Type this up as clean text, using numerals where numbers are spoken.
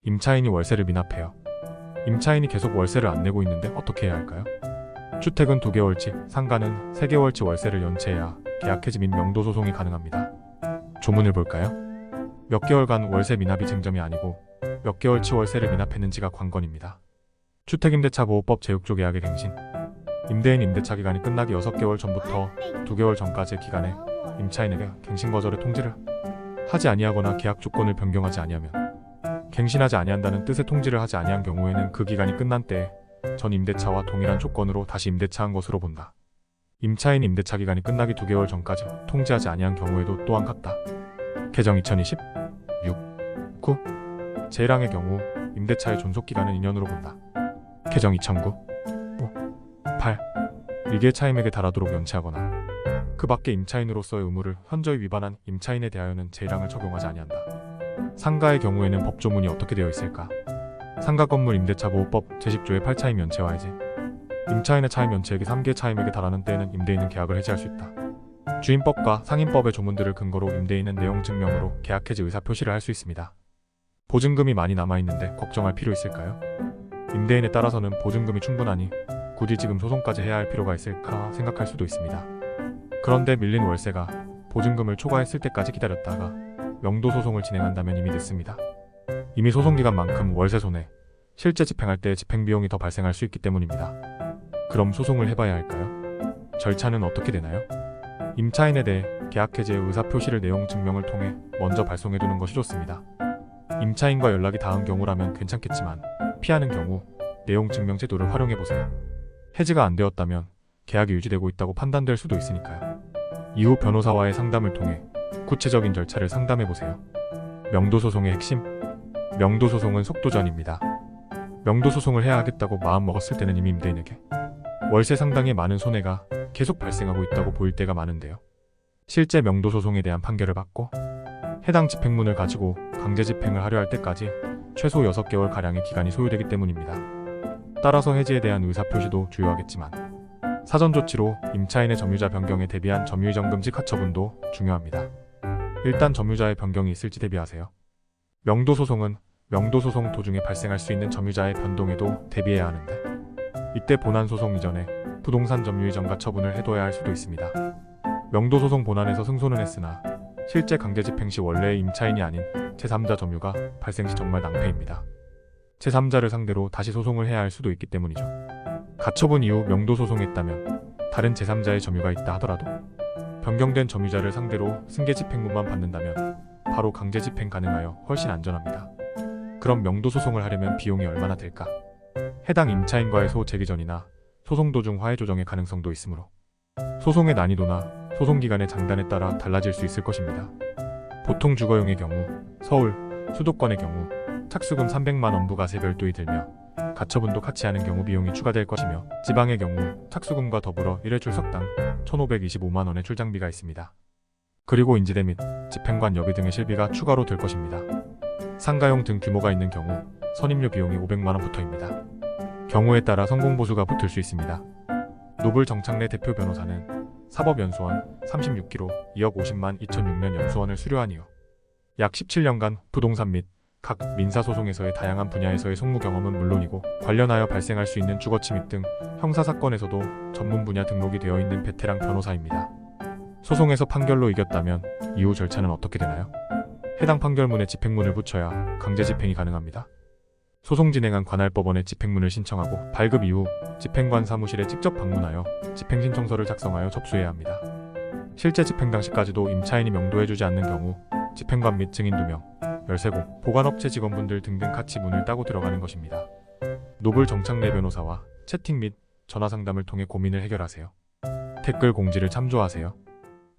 임차인이 월세를 미납해요. 임차인이 계속 월세를 안 내고 있는데 어떻게 해야 할까요? 주택은 2개월치, 상가는 3개월치 월세를 연체해야 계약 해지 및 명도 소송이 가능합니다. 조문을 볼까요? 몇 개월간 월세 미납이 쟁점이 아니고 몇 개월치 월세를 미납했는지가 관건입니다. 주택임대차보호법 제6조 계약의 갱신. 임대인 임대차 기간이 끝나기 6개월 전부터 2개월 전까지의 기간에 임차인에게 갱신 거절의 통지를 하지 아니하거나 계약 조건을 변경하지 아니하면, 갱신하지 아니한다는 뜻의 통지를 하지 아니한 경우에는 그 기간이 끝난 때에 전 임대차와 동일한 조건으로 다시 임대차한 것으로 본다. 임차인 임대차 기간이 끝나기 2개월 전까지 통지하지 아니한 경우에도 또한 같다. 개정 2020 6 9 제1항의 경우 임대차의 존속기간은 2년으로 본다. 개정 2009 5 8 일개 차임에게 달하도록 연체하거나 그 밖의 임차인으로서의 의무를 현저히 위반한 임차인에 대하여는 제1항을 적용하지 아니한다. 상가의 경우에는 법조문이 어떻게 되어 있을까? 상가건물 임대차보호법 제10조의 8차임 연체와 해지. 임차인의 차임 연체액이 3개 차임액에 달하는 때에는 임대인은 계약을 해지할 수 있다. 주임법과 상임법의 조문들을 근거로 임대인은 내용 증명으로 계약 해지 의사 표시를 할 수 있습니다. 보증금이 많이 남아있는데 걱정할 필요 있을까요? 임대인에 따라서는 보증금이 충분하니 굳이 지금 소송까지 해야 할 필요가 있을까 생각할 수도 있습니다. 그런데 밀린 월세가 보증금을 초과했을 때까지 기다렸다가 명도 소송을 진행한다면 이미 늦습니다. 이미 소송기간만큼 월세 손해, 실제 집행할 때 집행비용이 더 발생할 수 있기 때문입니다. 그럼 소송을 해봐야 할까요? 절차는 어떻게 되나요? 임차인에 대해 계약 해지의 의사표시를 내용 증명을 통해 먼저 발송해두는 것이 좋습니다. 임차인과 연락이 닿은 경우라면 괜찮겠지만 피하는 경우 내용 증명 제도를 활용해보세요. 해지가 안 되었다면 계약이 유지되고 있다고 판단될 수도 있으니까요. 이후 변호사와의 상담을 통해 구체적인 절차를 상담해보세요. 명도소송의 핵심. 명도소송은 속도전입니다. 명도소송을 해야 하겠다고 마음먹었을 때는 이미 임대인에게 월세 상당히 많은 손해가 계속 발생하고 있다고 보일 때가 많은데요. 실제 명도소송에 대한 판결을 받고 해당 집행문을 가지고 강제 집행을 하려 할 때까지 최소 6개월가량의 기간이 소요되기 때문입니다. 따라서 해지에 대한 의사표시도 주요하겠지만 사전 조치로 임차인의 점유자 변경에 대비한 점유이전금지 가처분도 중요합니다. 일단 점유자의 변경이 있을지 대비하세요. 명도소송은 명도소송 도중에 발생할 수 있는 점유자의 변동에도 대비해야 하는데 이때 본안소송 이전에 부동산 점유이전 가처분을 해둬야 할 수도 있습니다. 명도소송 본안에서 승소는 했으나 실제 강제 집행 시 원래의 임차인이 아닌 제3자 점유가 발생 시 정말 낭패입니다. 제3자를 상대로 다시 소송을 해야 할 수도 있기 때문이죠. 가처분 이후 명도소송했다면 다른 제3자의 점유가 있다 하더라도 변경된 점유자를 상대로 승계 집행문만 받는다면 바로 강제 집행 가능하여 훨씬 안전합니다. 그럼 명도소송을 하려면 비용이 얼마나 들까? 해당 임차인과의 소재기전이나 소송 도중 화해 조정의 가능성도 있으므로 소송의 난이도나 소송기간의 장단에 따라 달라질 수 있을 것입니다. 보통 주거용의 경우, 서울, 수도권의 경우 착수금 300만 원 부가세 별도히 들며 가처분도 같이 하는 경우 비용이 추가될 것이며 지방의 경우 착수금과 더불어 1회 출석당 1,525만 원의 출장비가 있습니다. 그리고 인지대 및 집행관 여비 등의 실비가 추가로 들 것입니다. 상가용 등 규모가 있는 경우 선임료 비용이 500만 원부터입니다. 경우에 따라 성공보수가 붙을 수 있습니다. 노블 정창래 대표 변호사는 사법연수원 36기로 2억 50만 2006년 연수원을 수료한 이후 약 17년간 부동산 및 각 민사소송에서의 다양한 분야에서의 송무 경험은 물론이고 관련하여 발생할 수 있는 주거침입 등 형사사건에서도 전문 분야 등록이 되어 있는 베테랑 변호사입니다. 소송에서 판결로 이겼다면 이후 절차는 어떻게 되나요? 해당 판결문에 집행문을 붙여야 강제 집행이 가능합니다. 소송 진행한 관할법원에 집행문을 신청하고 발급 이후 집행관 사무실에 직접 방문하여 집행신청서를 작성하여 접수해야 합니다. 실제 집행 당시까지도 임차인이 명도해주지 않는 경우 집행관 및 증인 2명, 열쇠고, 보관업체 직원분들 등등 같이 문을 따고 들어가는 것입니다. 노블 정창래 변호사와 채팅 및 전화상담을 통해 고민을 해결하세요. 댓글 공지를 참조하세요.